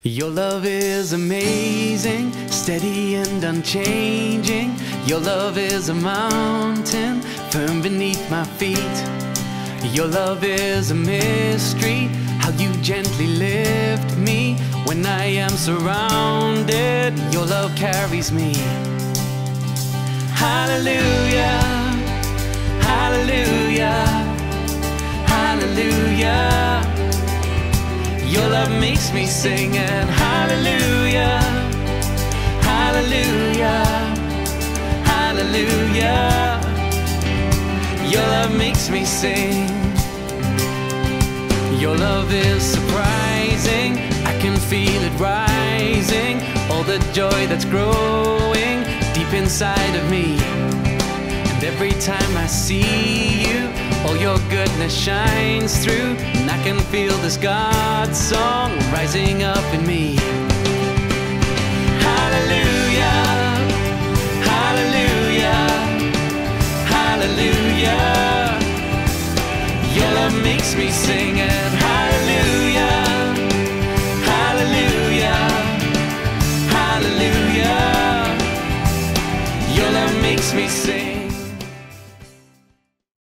Your love is amazing, steady and unchanging. Your love is a mountain firm beneath my feet. Your love is a mystery, how you gently lift me when I am surrounded. Your love carries me. Hallelujah, hallelujah, hallelujah. Your love makes me sing and hallelujah, hallelujah, hallelujah. Your love makes me sing. Your love is surprising, I can feel it rising. All the joy that's growing deep inside of me. And every time I see you, all your goodness shines through, and I can feel this God song rising up in me. Hallelujah, hallelujah, hallelujah. Your love makes me sing and hallelujah, hallelujah, hallelujah. Your love makes me sing.